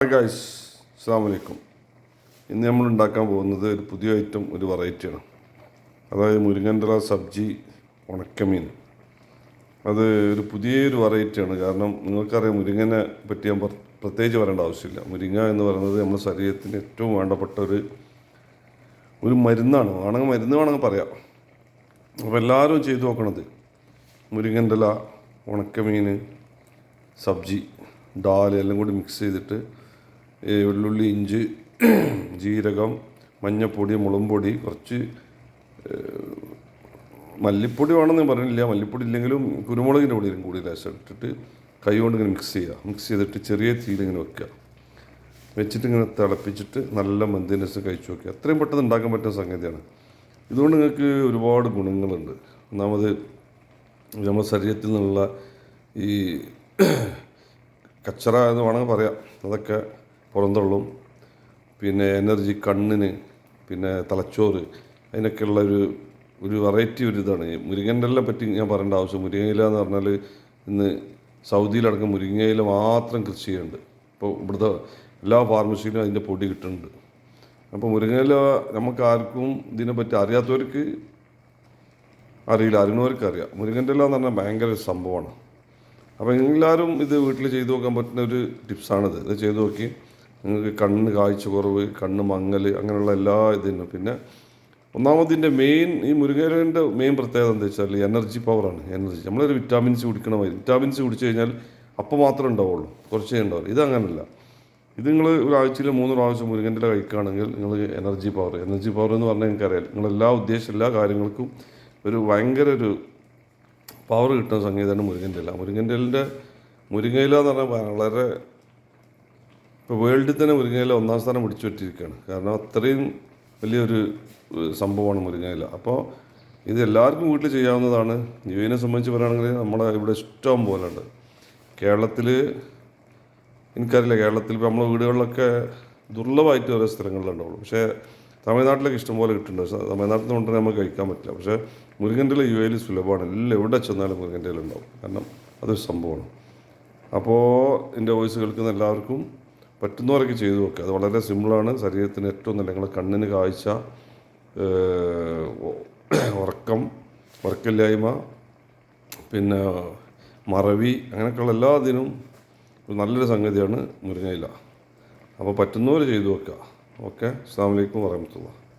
Hi guys, അസ്സലാമു അലൈക്കും. ഇന്ന് നമ്മൾ ഉണ്ടാക്കാൻ പോകുന്നത് ഒരു പുതിയ ഐറ്റം, ഒരു വെറൈറ്റിയാണ്. അതായത് മുരിങ്ങൻ്റെ സബ്ജി ഉണക്കമീൻ. അത് ഒരു പുതിയൊരു വെറൈറ്റിയാണ്. കാരണം നിങ്ങൾക്കറിയാം, മുരിങ്ങനെ പറ്റി ഞാൻ പ്രത്യേകിച്ച് പറയേണ്ട ആവശ്യമില്ല. മുരിങ്ങ എന്ന് പറയുന്നത് നമ്മുടെ ശരീരത്തിന് ഏറ്റവും വേണ്ടപ്പെട്ട ഒരു മരുന്നാണ്. മരുന്ന് പറയാം. അപ്പോൾ എല്ലാവരും ചെയ്തു നോക്കണത് മുരിങ്ങൻ്റെ ഇല, ഉണക്കമീൻ, സബ്ജി, ദാൽ എല്ലാം കൂടി മിക്സ് ചെയ്തിട്ട് വെള്ളുള്ളി, ഇഞ്ചി, ജീരകം, മഞ്ഞൾപ്പൊടി, മുളകുപൊടി, കുറച്ച് മല്ലിപ്പൊടി വേണമെന്ന് പറഞ്ഞില്ല. മല്ലിപ്പൊടി ഇല്ലെങ്കിലും കുരുമുളകിൻ്റെ പൊടിയിലും കൂടി ലേശം ഇട്ടിട്ട് കൈ കൊണ്ട് ഇങ്ങനെ മിക്സ് ചെയ്തിട്ട് ചെറിയ തീയിൽ ഇങ്ങനെ വെച്ചിട്ട് ഇങ്ങനെ തിളപ്പിച്ചിട്ട് നല്ല മന്തിൻ്റെ ദിവസം കഴിച്ചു നോക്കുക. അത്രയും പെട്ടെന്ന് ഉണ്ടാക്കാൻ പറ്റുന്ന സംഗതിയാണ്. ഇതുകൊണ്ട് നിങ്ങൾക്ക് ഒരുപാട് ഗുണങ്ങളുണ്ട്. ഒന്നാമത് നമ്മുടെ ശരീരത്തിൽ നിന്നുള്ള ഈ കച്ചറ എന്ന് വേണമെങ്കിൽ പറയാം, അതൊക്കെ പുറന്തള്ളും. പിന്നെ എനർജി, കണ്ണിന്, പിന്നെ തലച്ചോറ്, അതിനൊക്കെയുള്ള ഒരു വെറൈറ്റി ഇതാണ്. മുരിങ്ങൻ്റെ എല്ലാം പറ്റി ഞാൻ പറയേണ്ട ആവശ്യം. മുരിങ്ങയില എന്ന് പറഞ്ഞാൽ ഇന്ന് സൗദിയിലടക്കം മുരിങ്ങയില മാത്രം കൃഷി ചെയ്യുന്നുണ്ട്. ഇപ്പോൾ ഇവിടുത്തെ എല്ലാ ഫാർമസിയിലും അതിൻ്റെ പൊടി കിട്ടുന്നുണ്ട്. അപ്പോൾ മുരിങ്ങയില നമുക്ക് ആർക്കും ഇതിനെപ്പറ്റി അറിയാത്തവർക്ക് അറിയില്ല, അറിയുന്നവർക്ക് അറിയാം. മുരിങ്ങൻ്റെ ഇല എന്ന് പറഞ്ഞാൽ ഭയങ്കര സംഭവമാണ്. അപ്പോൾ എല്ലാവരും ഇത് വീട്ടിൽ ചെയ്തു നോക്കാൻ പറ്റുന്ന ഒരു ടിപ്സാണിത്. ഇത് ചെയ്തു നോക്കി നിങ്ങൾക്ക് കണ്ണ് കാഴ്ച കുറവ്, കണ്ണ് മങ്ങൽ, അങ്ങനെയുള്ള എല്ലാ ഇതിനും. പിന്നെ ഒന്നാമതിൻ്റെ ഈ മുരിങ്ങയിലേൻ്റെ മെയിൻ പ്രത്യേകത എന്താ വെച്ചാൽ എനർജി പവറാണ്. നമ്മളൊരു വിറ്റാമിൻസ് കുടിക്കണ മാതിരി. വിറ്റാമിൻസ് കുടിച്ചു കഴിഞ്ഞാൽ അപ്പോൾ മാത്രമേ ഉണ്ടാവുള്ളൂ, കുറച്ചേ ഉണ്ടാവുള്ളൂ. ഇതങ്ങനല്ല. ഇത് നിങ്ങൾ ഒരാഴ്ചയിൽ 3 പ്രാവശ്യം മുരിങ്ങൻ്റെ ഇല കഴിക്കുകയാണെങ്കിൽ നിങ്ങൾ എനർജി പവർ എന്ന് പറഞ്ഞാൽ നിങ്ങൾക്കറിയാം, നിങ്ങളെല്ലാ എല്ലാ കാര്യങ്ങൾക്കും ഭയങ്കര ഒരു പവർ കിട്ടുന്ന സംഗീതമാണ് മുരിങ്ങൻ്റെ ഇല. മുരിങ്ങയില എന്ന് പറഞ്ഞാൽ വളരെ ഇപ്പോൾ വേൾഡിൽ തന്നെ മുരിങ്ങയില 1ാം സ്ഥാനം പിടിച്ചു പറ്റിയിരിക്കുകയാണ്. കാരണം അത്രയും വലിയൊരു സംഭവമാണ് മുരിങ്ങയില. അപ്പോൾ ഇത് എല്ലാവർക്കും വീട്ടിൽ ചെയ്യാവുന്നതാണ്. യുവിനെ സംബന്ധിച്ച് പറയുകയാണെങ്കിൽ നമ്മളെ ഇവിടെ ഇഷ്ടം പോലെ ഉണ്ട്. എനിക്കറിയില്ല, കേരളത്തിൽ ഇപ്പോൾ നമ്മളെ വീടുകളിലൊക്കെ ദുർലഭമായിട്ട് ഓരോ സ്ഥലങ്ങളിലുണ്ടാവുള്ളൂ. പക്ഷേ തമിഴ്നാട്ടിലൊക്കെ ഇഷ്ടംപോലെ കിട്ടുന്നുണ്ട്. തമിഴ്നാട്ടിൽ നിന്ന് കൊണ്ടുതന്നെ നമുക്ക് കഴിക്കാൻ പറ്റില്ല. പക്ഷേ മുരിങ്ങൻ്റെ ഇല യുഎയിൽ സുലഭമാണ്. എവിടെ ചെന്നാലും മുരിങ്ങൻ്റെ ഇല ഉണ്ടാവും. കാരണം അതൊരു സംഭവമാണ്. അപ്പോൾ എൻ്റെ വോയിസ് കേൾക്കുന്ന എല്ലാവർക്കും പറ്റുന്നവരൊക്കെ ചെയ്തു നോക്കുക. അത് വളരെ സിമ്പിളാണ്. ശരീരത്തിന് ഏറ്റവും നല്ല, നിങ്ങളുടെ കണ്ണിന് കാഴ്ച, ഉറക്കമില്ലായ്മ, പിന്നെ മറവി, അങ്ങനെയൊക്കെയുള്ള എല്ലാ ഇതിനും നല്ലൊരു സംഗതിയാണ് മുരിങ്ങയില. അപ്പോൾ പറ്റുന്നവർ ചെയ്തു നോക്കുക. ഓക്കെ, അസ്സലാമു അലൈക്കും വറഹ്മത്തുള്ളാഹി.